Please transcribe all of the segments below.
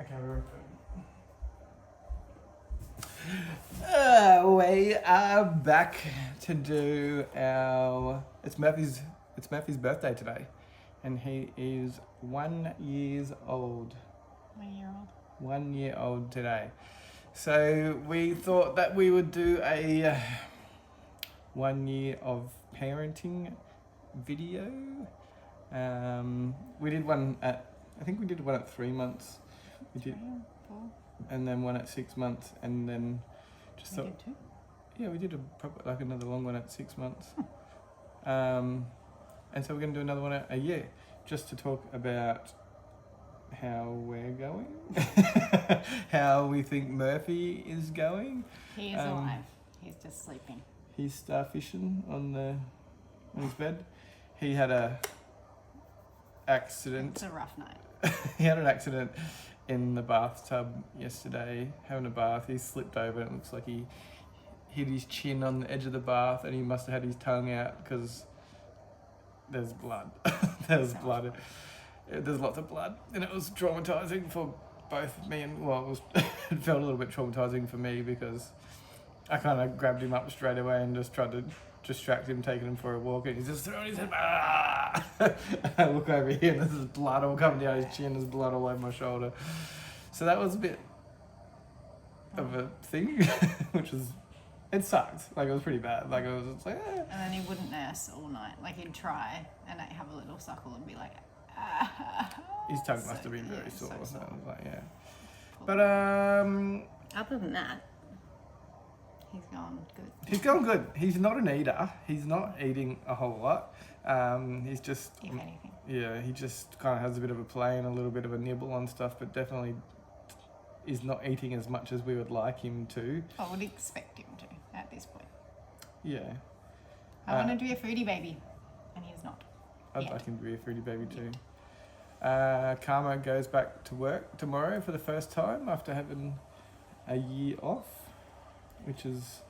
camera open. We are back to do our. It's Murphy's birthday today, and he is 1 year old. 1 year old. 1 year old today. So we thought that we would do a 1 year of parenting video. We did one at. I think we did one at 3 months. We did. 4. And then one at 6 months, and then just We thought, did 2. yeah, we did like another long one at 6 months. And so we're going to do another one at a year, just to talk about how we're going, how we think Murphy is going. He is alive. He's just sleeping. He's starfishing on his bed. He had a accident. It's a rough night. He had an accident in the bathtub yesterday, having a bath. He slipped over and it looks like he hit his chin on the edge of the bath, and he must have had his tongue out because there's blood. There's blood. There's lots of blood, and it was traumatizing for both me and, well, it felt a little bit traumatizing for me because I kind of grabbed him up straight away and just tried to distract him, taking him for a walk, and he's just throwing his head. I look over here and there's blood all coming down his chin. There's blood all over my shoulder. So that was a bit of a thing, which was, it sucked. Like, it was pretty bad. Like, it was just like, eh. And then he wouldn't nurse all night. Like, he'd try and I'd have a little suckle and be like, His tongue So, must have been very yeah, sore. so So sore. I was like, yeah. But Other than that, he's gone good. he's going good. He's not an eater. He's not eating a whole lot. He's just, If anything. yeah, he just kind of has a bit of a play and a little bit of a nibble on stuff, but definitely is not eating as much as we would like him to. I would expect him to at this point. Yeah. I wanted to be a foodie baby, and he's not. I'd Yet. like him to be a fruity baby too. Karma goes back to work tomorrow for the first time after having a year off, which is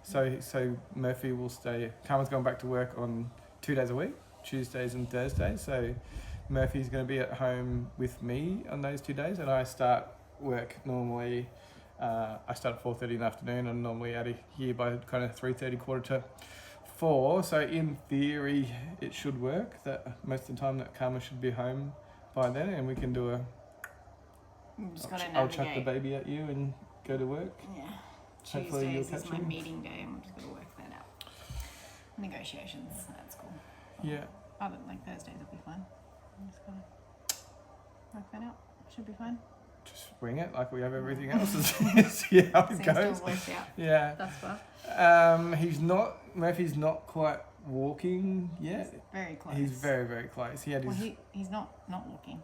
so Murphy will stay. Karma's going back to work on 2 days a week, Tuesdays and Thursdays. So Murphy's going to be at home with me on those 2 days, and I start work normally. I start at 4:30 in the afternoon. I'm normally out of here by kind of 3:30, 3:45. So in theory, it should work. That most of the time that Karma should be home by then, and we can do a. We've just got to I'll chuck the navigate. baby at you and go to work. Yeah. Hopefully you'll Tuesdays is catch my him. meeting day, and we're just going to work that out. Negotiations, that's cool. Yeah. Other than like Thursdays will be fine. I'm just going to work that out. Should be fine. Just wing it like we have everything else. See how it Seems to goes. have worked out Yeah. thus far. Murphy's not quite walking yet. He's very close. He's very, very close. He had Well, his. he's not walking.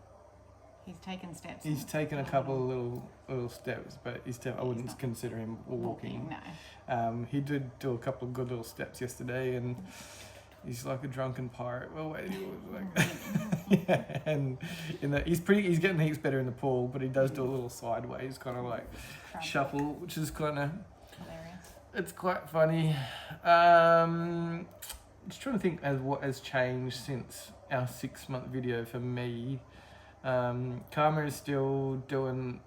He's taken steps. He's and- taken a couple of little steps, but I wouldn't not consider him walking. No. He did do a couple of good little steps yesterday, and he's like a drunken pirate. Well, he was like, yeah, and he's getting heaps better in the pool, but he does do a little sideways kind of like Crab. shuffle, which is kind of, Hilarious. it's quite funny. Just trying to think as what has changed since our 6 month video for me. Karma is still doing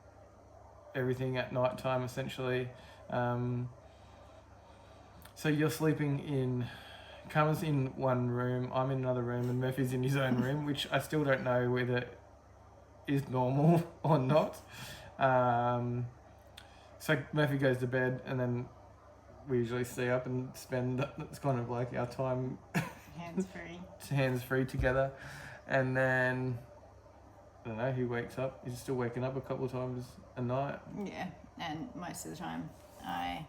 everything at night time essentially. So you're sleeping in. Karma's in one room, I'm in another room, and Murphy's in his own room, which I still don't know whether is normal or not. So Murphy goes to bed, and then we usually stay up and spend, it's kind of like our time hands free together. And then, I don't know, he wakes up, he's still waking up a couple of times a night. Yeah, and most of the time I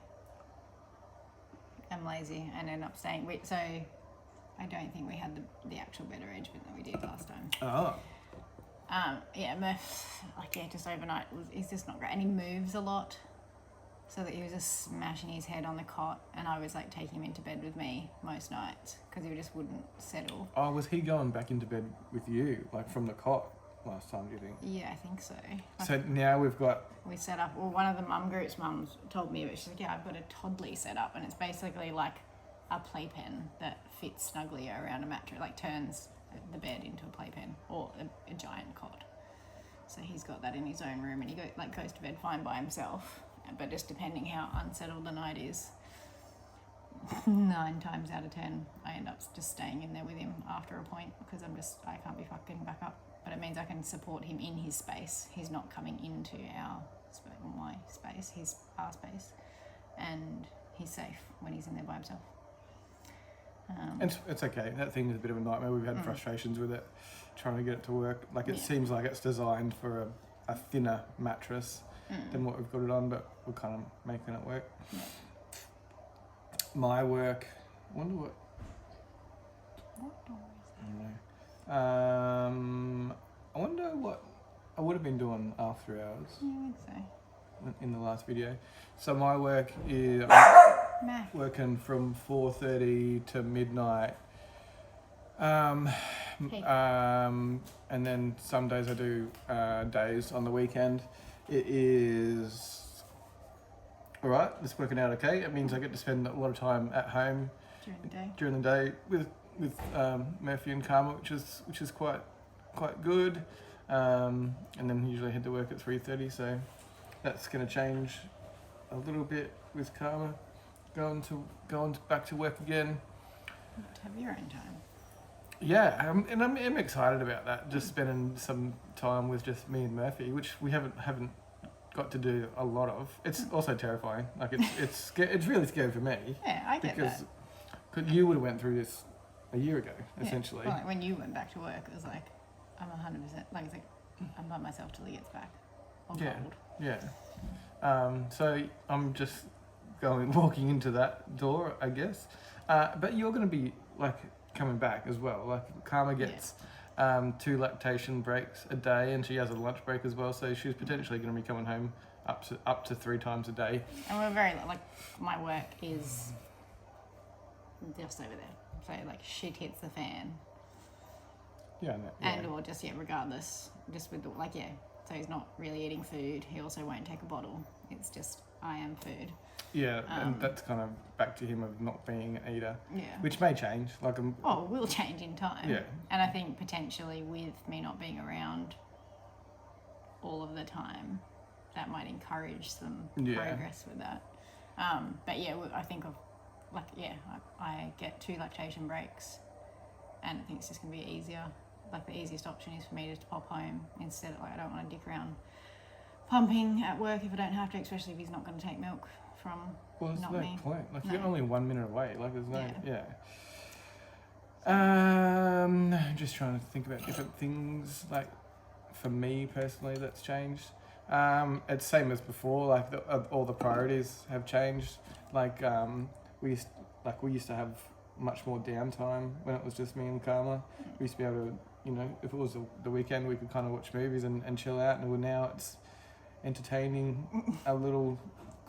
am lazy and end up staying. So I don't think we had the actual bed arrangement that we did last time. Oh. Yeah, Murph, just overnight, he's just not great. And he moves a lot. So that he was just smashing his head on the cot, and I was like taking him into bed with me most nights because he just wouldn't settle. Oh, was he going back into bed with you, like from the cot last time, do you think? Yeah, I think so. So now we've got... We set up, well, one of the mum group's mums told me, but she's like, yeah, I've got a toddly set up, and it's basically like a playpen that fits snugly around a mattress, like turns the bed into a playpen or a giant cot. So he's got that in his own room, and he goes to bed fine by himself. But just depending how unsettled the night is, 9 times out of 10, I end up just staying in there with him after a point because I can't be fucked getting back up. But it means I can support him in his space. He's not coming into my space, our space, and he's safe when he's in there by himself. It's okay. That thing is a bit of a nightmare. We've had frustrations with it, trying to get it to work. Like it seems like it's designed for a thinner mattress than what we've got it on, but we're kind of making it work. Yeah. My work, I wonder what. What door is I don't know. I wonder what I would have been doing after hours that? I think so. in the last video. So my work is Math. working from 4:30 to midnight. And then some days I do days on the weekend. It is alright, it's working out okay. It means I get to spend a lot of time at home During the day. with Murphy and Karma, which is quite good. And then usually head to work at 3:30, so that's going to change a little bit with Karma going back to work again. To have your own time. Yeah, and I'm excited about that. Just spending some time with just me and Murphy, which we haven't got to do a lot of. It's also terrifying. Like it's really scary for me. Yeah, I get that. Because you would have went through this a year ago, Yeah. essentially. Well, like when you went back to work, it was like, I'm 100%, like, it's like, I'm by myself till he gets back. I'm Yeah. cold. Yeah. So I'm just walking into that door, I guess. But you're going to be like coming back as well. Like Karma gets 2 lactation breaks a day, and she has a lunch break as well. So she's potentially going to be coming home up to 3 times a day. And we're very, like, my work is just over there. So, like, shit hits the fan. Yeah. No, yeah. And or just, regardless, just with the, like, so he's not really eating food. He also won't take a bottle. It's just, I am food. Yeah, and that's kind of back to him of not being an eater. Yeah. Which may change. Like it will change in time. Yeah. And I think potentially with me not being around all of the time, that might encourage some progress with that. But yeah, I think of, like, I get 2 lactation breaks, and I think it's just going to be easier. Like, the easiest option is for me just to pop home instead of, like, I don't want to dick around pumping at work if I don't have to, especially if he's not going to take milk from there's not no me. point. Like, No. you're only 1 minute away. Like, there's no, just trying to think about different things, like, for me personally, that's changed. It's same as before, like, all the priorities have changed. Like, we used to have much more downtime when it was just me and Karma. We used to be able to, if it was the weekend, we could kind of watch movies and chill out. And now it's entertaining a little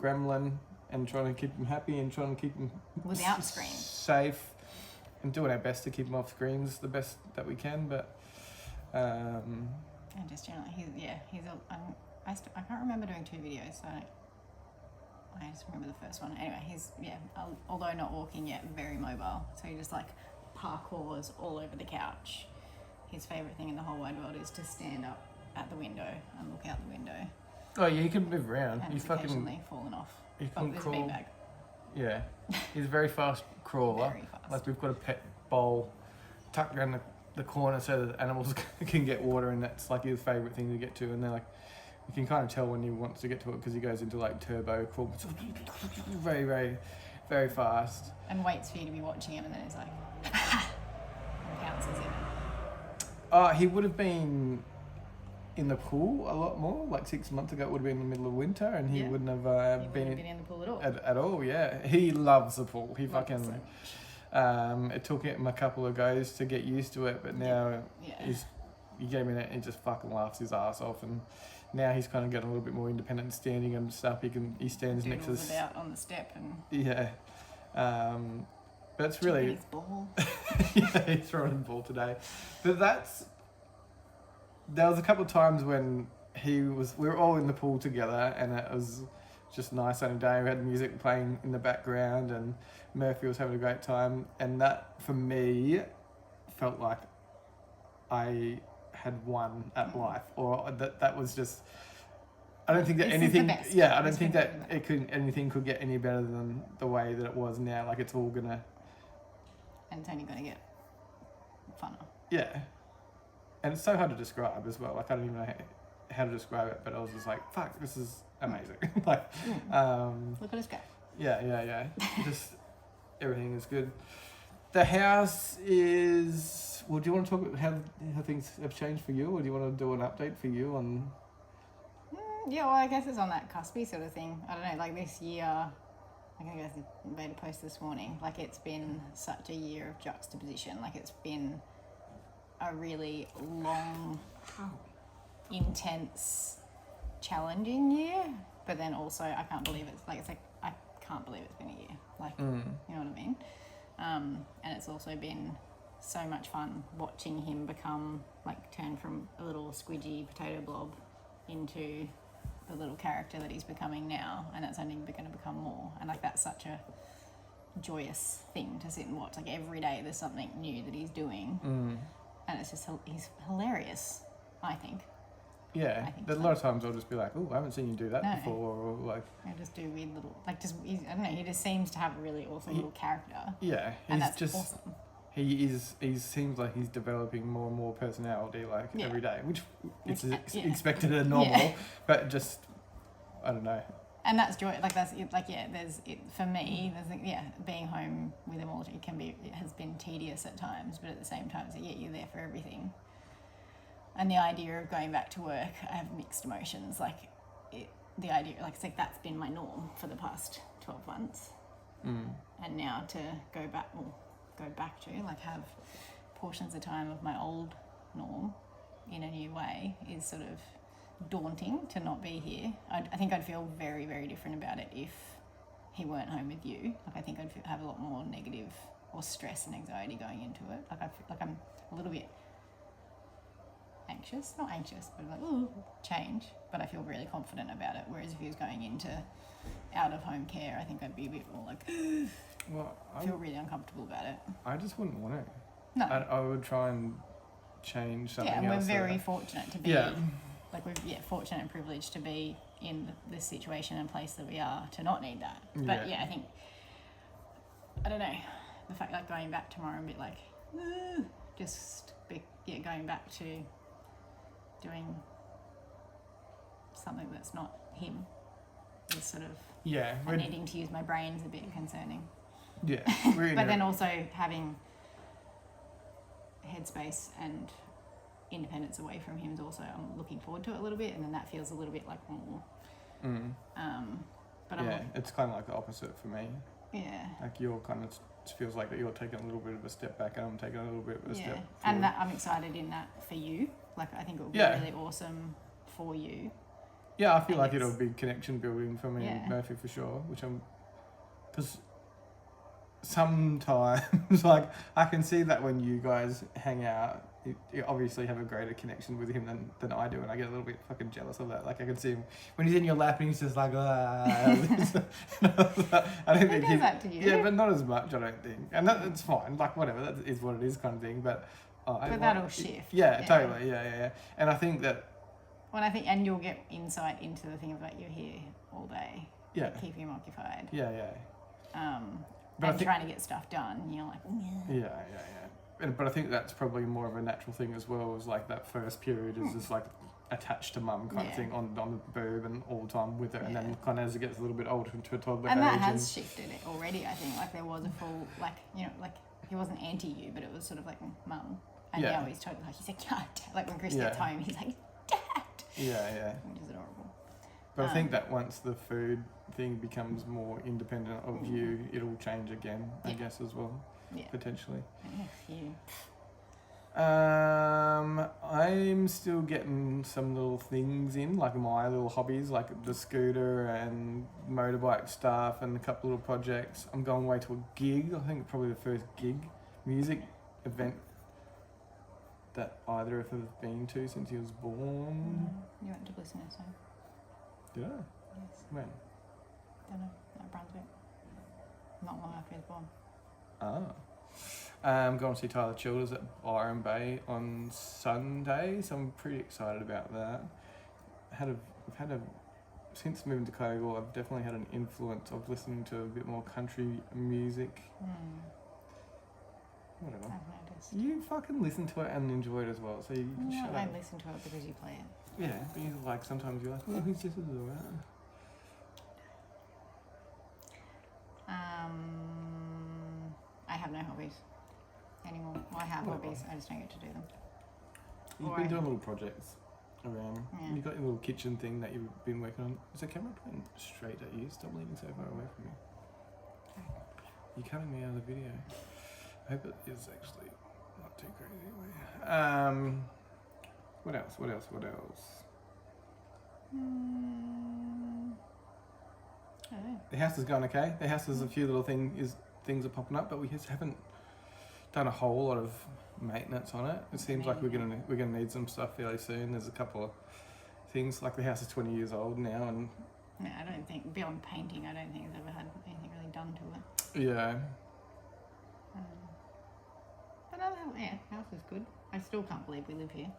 gremlin and trying to keep him happy and trying to keep him Without screens. safe, and doing our best to keep him off screens the best that we can. But And just generally, I can't remember doing 2 videos, so I just remember the first one. Anyway, he's, although not walking yet, very mobile. So he just, like, parkours all over the couch. His favourite thing in the whole wide world is to stand up at the window and look out the window. oh yeah, he can move around. And He's he's fucking occasionally fallen off. he Oh, can there's a crawl. beanbag. Yeah, he's a very fast crawler. Very fast. Like, we've got a pet bowl tucked around the corner so that animals can get water, and that's like his favourite thing to get to. And they're like, you can kind of tell when he wants to get to it because he goes into like turbo crawl, very, very, very fast. And waits for you to be watching him, and then he's like, and pounces in. He would have been in the pool a lot more. Like 6 months ago, it would have been in the middle of winter, and he wouldn't have He been wouldn't have been in the pool at all. at all. Yeah, he loves the pool. He Loves it fucking. so much. It took him a couple of goes to get used to it, but now Yeah. he gave me that and he just fucking laughs his ass off, and now he's kind of getting a little bit more independent, standing and stuff. He stands next to Doodles about on the step and yeah. But it's really his ball. yeah, he's throwing the ball today. But there was a couple of times when we were all in the pool together, and it was just a nice sunny day. We had music playing in the background, and Murphy was having a great time. And that, for me, felt like I had won at life, or that was just. I don't think that This is anything. the best. Yeah, I don't It's think been that anything could get any better than the way that it was now. Like it's all gonna. And it's only going to get funner. Yeah, and it's so hard to describe as well. Like I don't even know how to describe it, but I was just like, "Fuck, this is amazing!" like, Look at us go. yeah. Just everything is good. The house is. Well, do you want to talk about how things have changed for you, or do you want to do an update for you on? Yeah, well, I guess it's on that cuspy sort of thing. I don't know, like this year, I guess I made a post this morning. Like it's been such a year of juxtaposition. Like it's been a really long, intense, challenging year. But then also, I can't believe I can't believe it's been a year. Like, you know what I mean? And it's also been so much fun watching him turn from a little squidgy potato blob into the little character that he's becoming now, and that's only going to become more. And like that's such a joyous thing to sit and watch. Like every day there's something new that he's doing, and it's just he's hilarious. I think. Yeah, I think there's a lot of times I'll just be like, "Oh, I haven't seen you do that No. before," or like. I just do weird little I don't know. He just seems to have a really awesome little character, Yeah, and he's that's just. awesome. He seems like he's developing more and more personality every day, which is expected and normal, Yeah. but just I don't know. And that's joy. Like that's it. Like there's it for me. There's being home with him all. It has been tedious at times, but at the same time, you're there for everything. And the idea of going back to work, I have mixed emotions. The idea, it's like that's been my norm for the past 12 months, and now to go back to have portions of time of my old norm in a new way is sort of daunting to not be here. I think I'd feel very, very different about it if he weren't home with you. Like I think I'd have a lot more negative or stress and anxiety going into it. Like I feel like I'm a little bit not anxious, but like, ooh, change. But I feel really confident about it. Whereas if he was going into out of home care, I think I'd be a bit more like, Well, I feel really uncomfortable about it. I just wouldn't want to. No. I would try and change something Yeah, and else. we're very fortunate to be, Yeah. fortunate and privileged to be in this situation and place that we are to not need that. But Yeah. I think, I don't know, the fact like going back tomorrow and be like, going back to doing something that's not him is sort of and needing to use my brain is a bit concerning. Yeah, but then also having headspace and independence away from him is also, I'm looking forward to it a little bit, and then that feels a little bit like more. But it's kind of like the opposite for me. Yeah. Like you're kind of feels like that you're taking a little bit of a step back, and I'm taking a little bit of a step forward. And that I'm excited in that for you. Like I think it will be really awesome for you. Yeah, I feel like it'll be connection building for me and Murphy for sure, because sometimes like I can see that when you guys hang out, you obviously have a greater connection with him than I do, and I get a little bit fucking jealous of that. Like I can see him when he's in your lap and he's just like, I don't think does that to you. Yeah, but not as much, I don't think, and that's fine. Like whatever, that is what it is, kind of thing. But that'll shift. Yeah, totally. Yeah. And I think that. Well, and you'll get insight into the thing of like you're here all day. Yeah. Keeping him occupied. Yeah. But and trying to get stuff done, and you're like, Yeah. But I think that's probably more of a natural thing as well. Is like that first period is just like attached to mum kind of thing on the boob and all the time with her, and then kind of as it gets a little bit older to a toddler and age. that has shifted it already. I think like there was a full he wasn't anti you, but it was sort of like mum, and now he's totally like he's like Dad. Like when Chris gets home, he's like Dad. Yeah. Which is adorable. But I think that once the food thing becomes more independent of you, it'll change again, I guess, as well. Yeah. Potentially. I'm still getting some little things in, like my little hobbies, like the scooter and motorbike stuff and a couple little projects. I'm going away to a gig, I think probably the first music event that either of us have been to since he was born. You went to Glisteners, so. Did I? Yes. When? Don't know, at Brunswick. Not long after he was born. Going to see Tyler Childers at Byron Bay on Sunday, so I'm pretty excited about that. Since moving to Kyogle, I've definitely had an influence of listening to a bit more country music. Whatever. I've noticed. You fucking listen to it and enjoy it as well, so you can shut I up. listen to it because you play it. Yeah, but you like sometimes you're like, oh, who's this? Is alright. I have no hobbies anymore. Well, I have Well, hobbies, I just don't get to do them. You've Or been I- doing little projects around. Yeah. You've got your little kitchen thing that you've been working on. Is the camera pointing straight at you? Stop leaning so far away from me. You're cutting me out of the video. I hope it is actually not too crazy anyway. What else? I don't know. The house is going okay. The house has a few little things are popping up, but we just haven't done a whole lot of maintenance on it. It seems like we're gonna need some stuff fairly soon. There's a couple of things, like the house is 20 years old now, and No, I don't think, beyond painting, I don't think it's ever had anything really done to it. yeah, But other than that, house is good. I still can't believe we live here.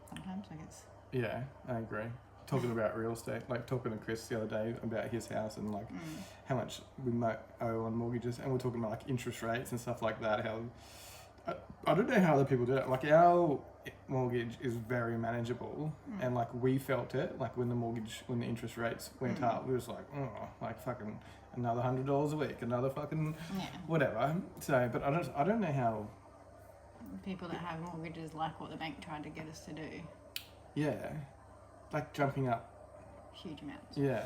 Sometimes, I guess. yeah, I agree. Talking about real estate, like talking to Chris the other day about his house and like how much we might owe on mortgages, and we're talking about like interest rates and stuff like that. How I don't know how other people do it. Like our mortgage is very manageable, and like we felt it. Like when the interest rates went up, we was like, oh, like fucking another $100 a week, another fucking Yeah. whatever. So, but I don't know how. People that have mortgages like what the bank tried to get us to do. Yeah, like jumping up. Huge amounts. Yeah.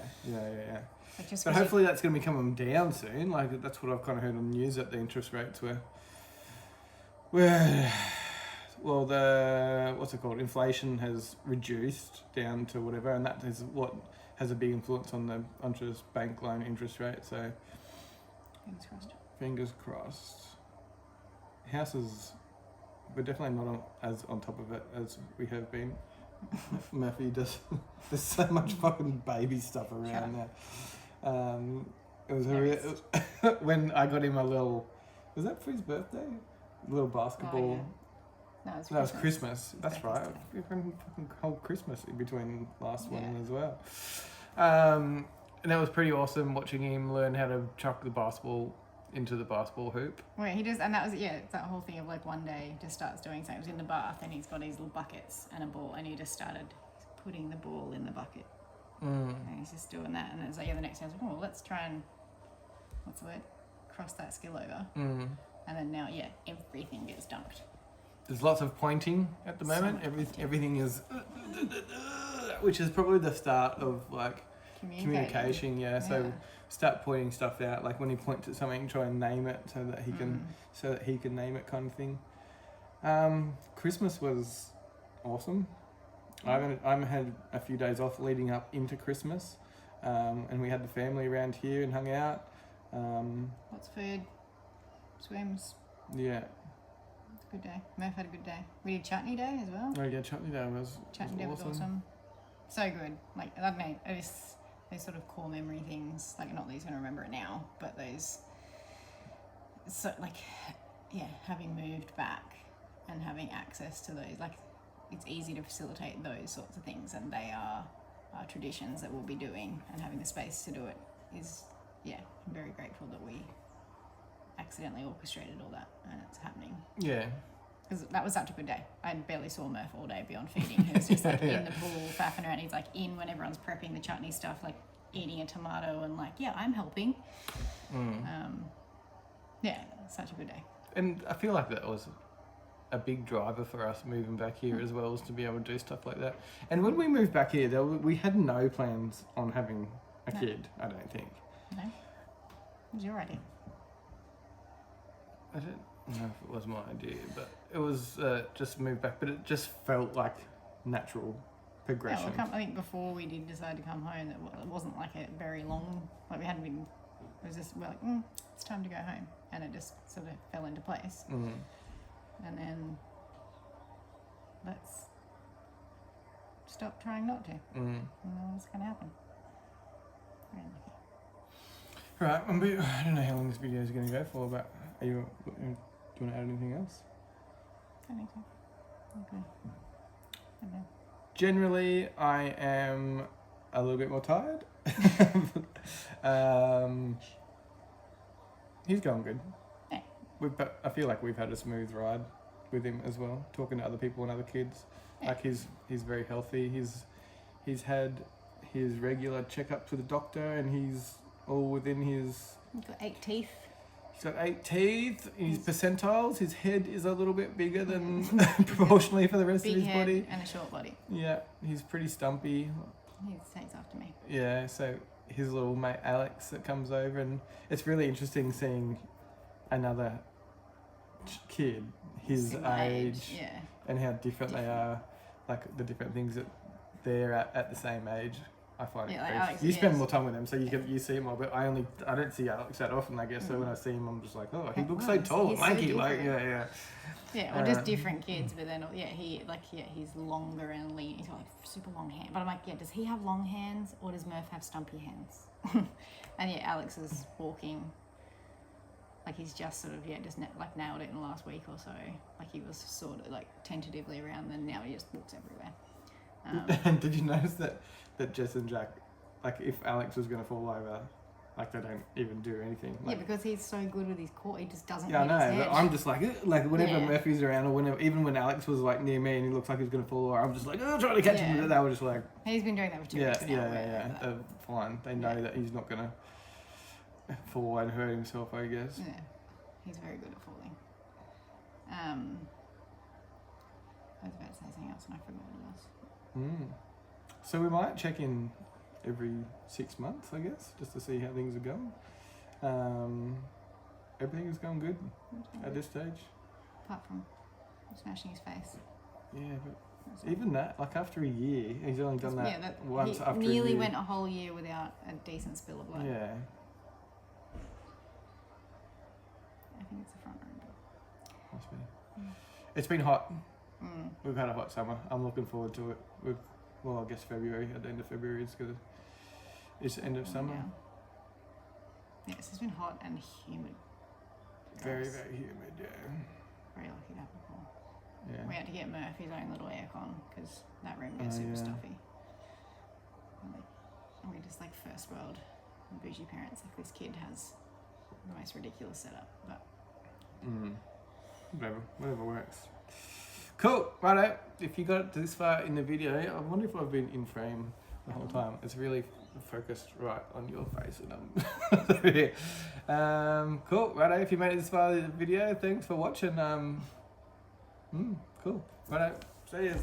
But just But 'cause hopefully that's going to be coming down soon. Like that's what I've kind of heard on the news, that the interest rates were well, the what's it called? Inflation has reduced down to whatever, and that is what has a big influence on the interest bank loan interest rate. So fingers crossed. fingers crossed. Houses, we're definitely not as on top of it as we have been. Murphy does. There's so much fucking baby stuff around now. It was when I got him a little. Was that for his birthday? Little basketball. Oh, yeah. No, That was Christmas. That's Christmas right. Day. We can fucking whole Christmas in between last one Yeah. as well. And that was pretty awesome watching him learn how to chuck the basketball into the basketball hoop. Wait, he just, and that was, it's that whole thing of like one day just starts doing something. He was in the bath and he's got these little buckets and a ball, and he just started putting the ball in the bucket. And he's just doing that. And then it's like, the next day I was like, oh, let's try and, what's the word? Cross that skill over. And then now, everything gets dunked. There's lots of pointing at the So moment. much pointing. Everything is, which is probably the start of like Communication. communication. So start pointing stuff out. Like when he points at something, try and name it so that he can name it, kind of thing. Christmas was awesome. I had a few days off leading up into Christmas, and we had the family around here and hung out. Lots of food, swims. Yeah. Good day. Murph had a good day. We did chutney day as well. Oh yeah, chutney day was awesome. So good. Like, I mean, those sort of core memory things, like, not that he's going to remember it now, but those, so like, having moved back and having access to those, like, it's easy to facilitate those sorts of things, and they are traditions that we'll be doing, and having the space to do it is, I'm very grateful that we accidentally orchestrated all that and it's happening. Yeah. Because that was such a good day. I barely saw Murph all day beyond feeding. He was just like in the pool, faffing around. He's like in when everyone's prepping the chutney stuff, like eating a tomato and like, I'm helping. Such a good day. And I feel like that was a big driver for us moving back here as well, is to be able to do stuff like that. And when we moved back here, we had no plans on having a kid, I don't think. No? It was your idea. I don't know if it was my idea, but it was just moved back. But it just felt like natural progression. I think before we did decide to come home, it wasn't like a very long, like we hadn't been, it was just, we're like, it's time to go home. And it just sort of fell into place. And then let's stop trying not to. And then what's going to happen? Really. Right, I don't know how long this video is going to go for, but are you Do you want to add anything else? I think so. Okay. Okay. Generally, I am a little bit more tired. He's going good. Yeah. I feel like we've had a smooth ride with him as well, talking to other people and other kids. Yeah. Like he's very healthy. He's had his regular checkups with the doctor, and he's all within his. He's got 8 teeth. He's got 8 teeth. His percentiles. His head is a little bit bigger than proportionally for the rest Big of his head body. and a short body. Yeah, he's pretty stumpy. He takes after me. Yeah, so his little mate Alex that comes over, and it's really interesting seeing another kid his Similar age Yeah. and how different they are, like the different things that they're at the same age. I find Yeah, it like crazy. Alex, You spend yes. more time with them, so you see him more. But I don't see Alex that often, I guess. So when I see him, I'm just like, oh, he looks so Wow, tall, he's so lanky, like different. yeah. Yeah, or just different kids, but then he's longer and lean. He's got like super long hands. But I'm like, yeah, does he have long hands or does Murph have stumpy hands? And yeah, Alex is walking. Like he's just sort of just nailed it in the last week or so. Like he was sort of like tentatively around, and now he just walks everywhere. And did you notice that Jess and Jack, like if Alex was going to fall over, like they don't even do anything. Like, Yeah, because he's so good with his core, he just doesn't. yeah, I hit his know. head. But I'm just like whenever Yeah. Murphy's around, or whenever, even when Alex was like near me and he looks like he's going to fall over, I'm just like, oh, trying to catch him. Yeah. But they were just like, He's been doing that for 2 yeah, weeks now. where- They're fine. They know that he's not going to fall and hurt himself, I guess. Yeah, he's very good at falling. I was about to say something else and I forgot what it was. So we might check in every 6 months, I guess, just to see how things are going. Everything is going good at this stage. Apart from smashing his face. Yeah, but even that, like after a year, he's only done that, once he after a nearly year. went a whole year without a decent spill of blood. Yeah. I think it's the front room door. Must be. It's been hot. Mm. We've had a hot summer. I'm looking forward to it. I guess February, at the end of February, it's the end of summer. Yeah. Yes, it's been hot and humid. Very, Gross. very humid, yeah. Very lucky to have a pool. Yeah. We had to get Murph his own little aircon because that room gets Oh, super yeah. stuffy. And we just like first world bougie parents. Like this kid has the most ridiculous setup, but Whatever works. Cool, righto. If you got this far in the video, I wonder if I've been in frame the whole time. It's really focused right on your face, and cool, righto. If you made it this far in the video, thanks for watching. Cool, righto. See you.